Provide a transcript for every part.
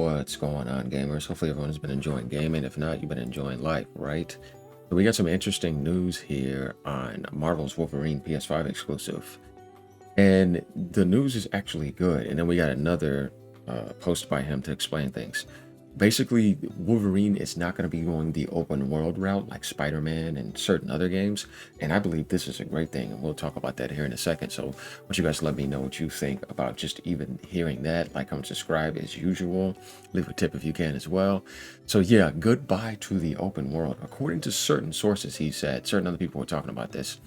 What's going on, gamers? Hopefully everyone has been enjoying gaming. If not, you've been enjoying life, right? So we got some interesting news here on Marvel's Wolverine PS5 exclusive. And the news is actually good. And then we got another post by him to explain things. Basically, Wolverine is not going to be going the open world route like Spider-Man and certain other games. And I believe this is a great thing. And we'll talk about that here in a second. So why don't you guys let me know what you think about just even hearing that. Like, comment, subscribe as usual. Leave a tip if you can as well. So yeah, goodbye to the open world. According to certain sources, he said, certain other people were talking about this.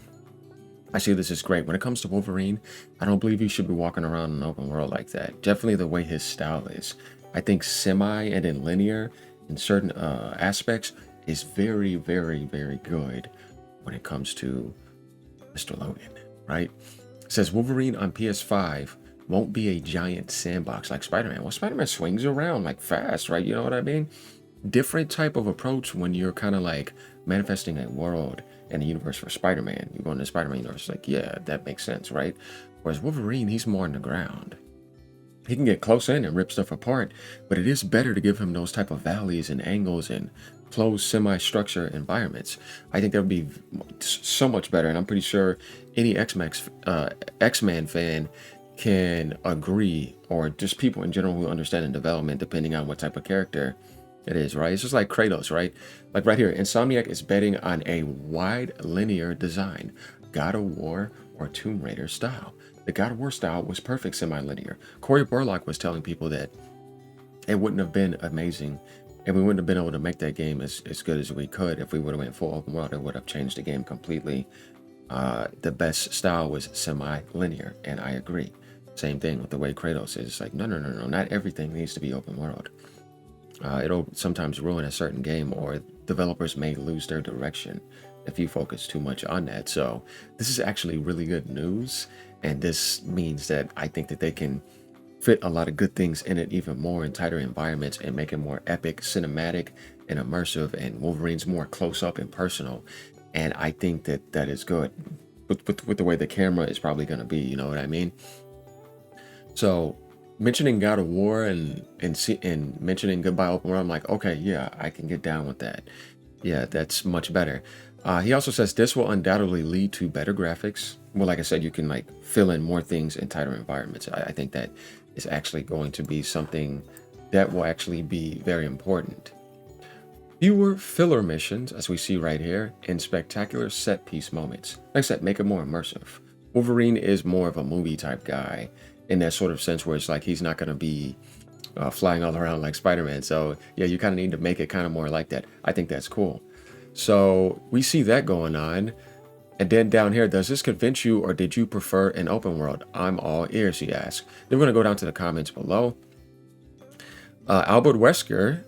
I see this is great. When it comes to Wolverine, I don't believe he should be walking around in an open world like that. Definitely the way his style is. I think semi and then linear in certain aspects is very, very, very good when it comes to Mr. Logan, right? It says Wolverine on PS5 won't be a giant sandbox like Spider-Man. Well, Spider-Man swings around like fast, right? You know what I mean? Different type of approach when you're kind of like manifesting a world and a universe for Spider-Man. You go into the Spider-Man universe, like, yeah, that makes sense, right? Whereas Wolverine, he's more on the ground. He can get close in and rip stuff apart, but it is better to give him those type of valleys and angles and closed semi-structure environments. I think that would be so much better, and I'm pretty sure any X-Men fan can agree, or just people in general who understand in development, depending on what type of character it is, right? It's just like Kratos, right? Like right here, Insomniac is betting on a wide linear design, God of War or Tomb Raider style. The God of War style was perfect semi-linear. Corey Burlock was telling people that it wouldn't have been amazing and we wouldn't have been able to make that game as good as we could if we would have went full open world. It would have changed the game completely. The best style was semi-linear, and I agree. Same thing with the way Kratos is. Like, no, not everything needs to be open world. It'll sometimes ruin a certain game, or developers may lose their direction if you focus too much on that. So this is actually really good news, and this means that I think that they can fit a lot of good things in it even more in tighter environments and make it more epic, cinematic, and immersive, and Wolverine's more close up and personal. And I think that that is good with the way the camera is probably going to be, you know what I mean? So mentioning God of War and mentioning Goodbye Open World, I'm like, okay, yeah, I can get down with that. Yeah, that's much better. He also says this will undoubtedly lead to better graphics. Well, like I said, you can like fill in more things in tighter environments. I think that is actually going to be something that will actually be very important. Fewer filler missions, as we see right here, and spectacular set piece moments. Like I said, make it more immersive. Wolverine is more of a movie type guy in that sort of sense where it's like he's not going to be flying all around like Spider-Man. So yeah, you kind of need to make it kind of more like that. I think that's cool. So we see that going on. And then down here, does this convince you, or did you prefer an open world? I'm all ears, he asks. Then we're going to go down to the comments below. Albert Wesker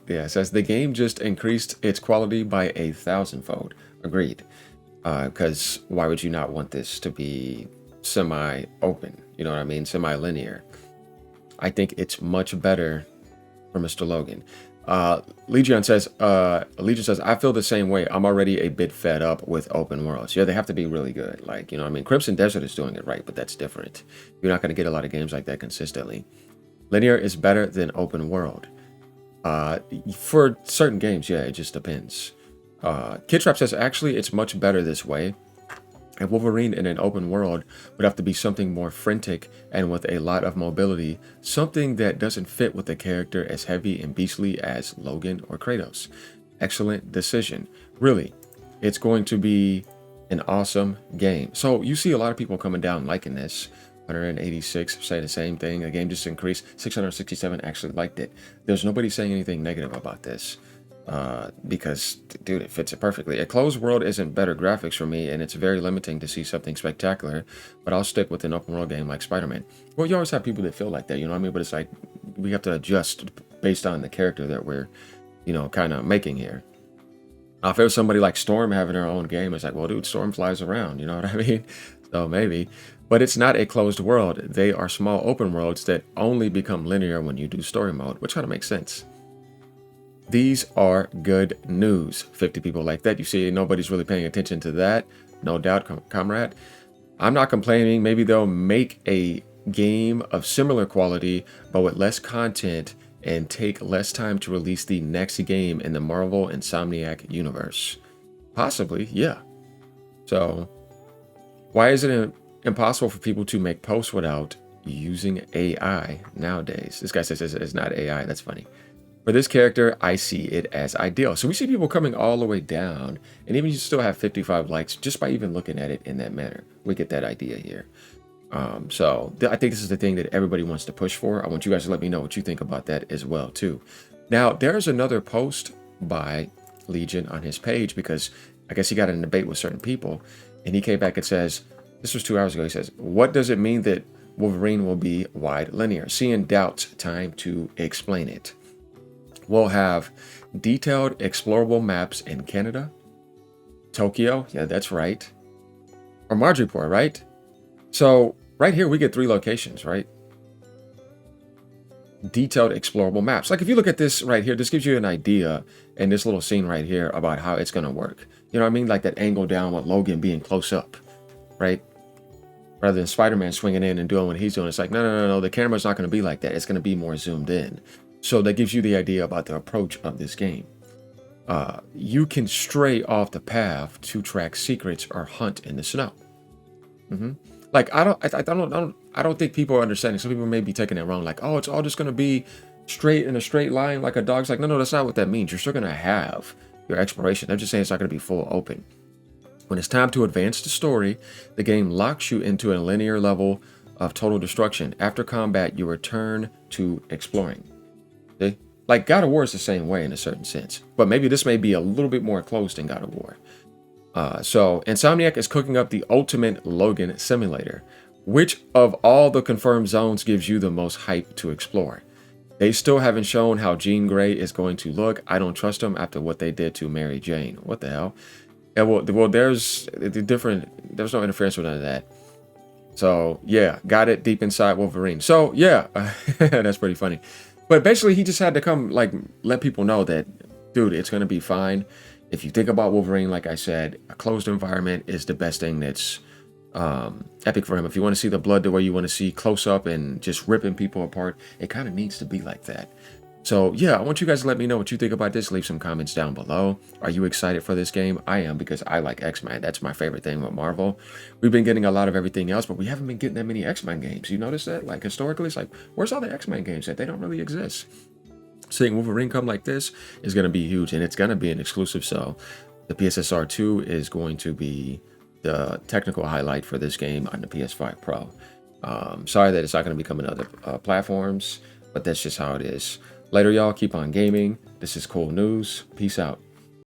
yeah, says the game just increased its quality by 1,000-fold. Agreed. Because why would you not want this to be semi-open? You know what I mean? Semi-linear. I think it's much better for Mr. Logan. Legion says, I feel the same way. I'm already a bit fed up with open worlds. Yeah, they have to be really good. Like, you know what I mean? Crimson Desert is doing it right, but that's different. You're not going to get a lot of games like that consistently. Linear is better than open world. For certain games, yeah, it just depends. Kid Trap says, actually, it's much better this way. And Wolverine in an open world would have to be something more frantic and with a lot of mobility, something that doesn't fit with the character as heavy and beastly as Logan or Kratos. Excellent decision. Really, it's going to be an awesome game. So you see a lot of people coming down liking this. 186 say the same thing. The game just increased. 667 actually liked it. There's nobody saying anything negative about this. Because, dude, it fits it perfectly. A closed world isn't better graphics for me, and it's very limiting to see something spectacular, but I'll stick with an open world game like Spider-Man. Well, you always have people that feel like that, you know what I mean? But it's like, we have to adjust based on the character that we're, you know, kind of making here. If it was somebody like Storm having her own game, it's like, well, dude, Storm flies around, you know what I mean? So maybe. But it's not a closed world. They are small open worlds that only become linear when you do story mode, which kind of makes sense. These are good news. 50 people like that. You see, nobody's really paying attention to that. No doubt, comrade. I'm not complaining. Maybe they'll make a game of similar quality, but with less content and take less time to release the next game in the Marvel Insomniac universe? Possibly, yeah. So, why is it impossible for people to make posts without using AI nowadays? This guy says it's not AI. That's funny. For this character, I see it as ideal. So we see people coming all the way down, and even you still have 55 likes just by even looking at it in that manner. We get that idea here. I think this is the thing that everybody wants to push for. I want you guys to let me know what you think about that as well, too. Now, there's another post by Legion on his page because I guess he got in a debate with certain people, and he came back and says, this was 2 hours ago, he says, what does it mean that Wolverine will be wide linear? Seeing doubts, time to explain it. We'll have detailed explorable maps in Canada, Tokyo, yeah, that's right, or Madripoor, right? So right here, we get 3 locations, right? Detailed explorable maps. Like if you look at this right here, this gives you an idea in this little scene right here about how it's going to work. You know what I mean? Like that angle down with Logan being close up, right? Rather than Spider-Man swinging in and doing what he's doing. It's like, no, the camera's not going to be like that. It's going to be more zoomed in. So that gives you the idea about the approach of this game. You can stray off the path to track secrets or hunt in the snow. Like I don't think people are understanding. Some people may be taking it wrong. Like, oh, it's all just going to be straight in a straight line like a dog's. Like, no, that's not what that means. You're still going to have your exploration. They're just saying it's not going to be full open. When it's time to advance the story, the game locks you into a linear level of total destruction. After combat, you return to exploring. See? Like God of War is the same way in a certain sense, but maybe this may be a little bit more closed than God of War. So Insomniac is cooking up the ultimate Logan simulator. Which of all the confirmed zones gives you the most hype to explore? They still haven't shown how Jean Grey is going to look. I don't trust them after what they did to Mary Jane. What the hell? Yeah, well, there's no interference with none of that. So yeah, got it deep inside Wolverine. So yeah, that's pretty funny. But basically, he just had to come like let people know that, dude, it's gonna be fine. If you think about Wolverine, like I said, a closed environment is the best thing that's epic for him. If you want to see the blood the way you want to see close up and just ripping people apart, it kind of needs to be like that. So yeah, I want you guys to let me know what you think about this. Leave some comments down below. Are you excited for this game? I am, because I like X-Men. That's my favorite thing with Marvel. We've been getting a lot of everything else, but we haven't been getting that many X-Men games. You notice that? Like historically, it's like, where's all the X-Men games that they don't really exist? Seeing Wolverine come like this is going to be huge, and it's going to be an exclusive. So the PSSR 2 is going to be the technical highlight for this game on the PS5 Pro. Sorry that it's not going to be coming to other platforms, but that's just how it is. Later, y'all. Keep on gaming. This is Cool News. Peace out.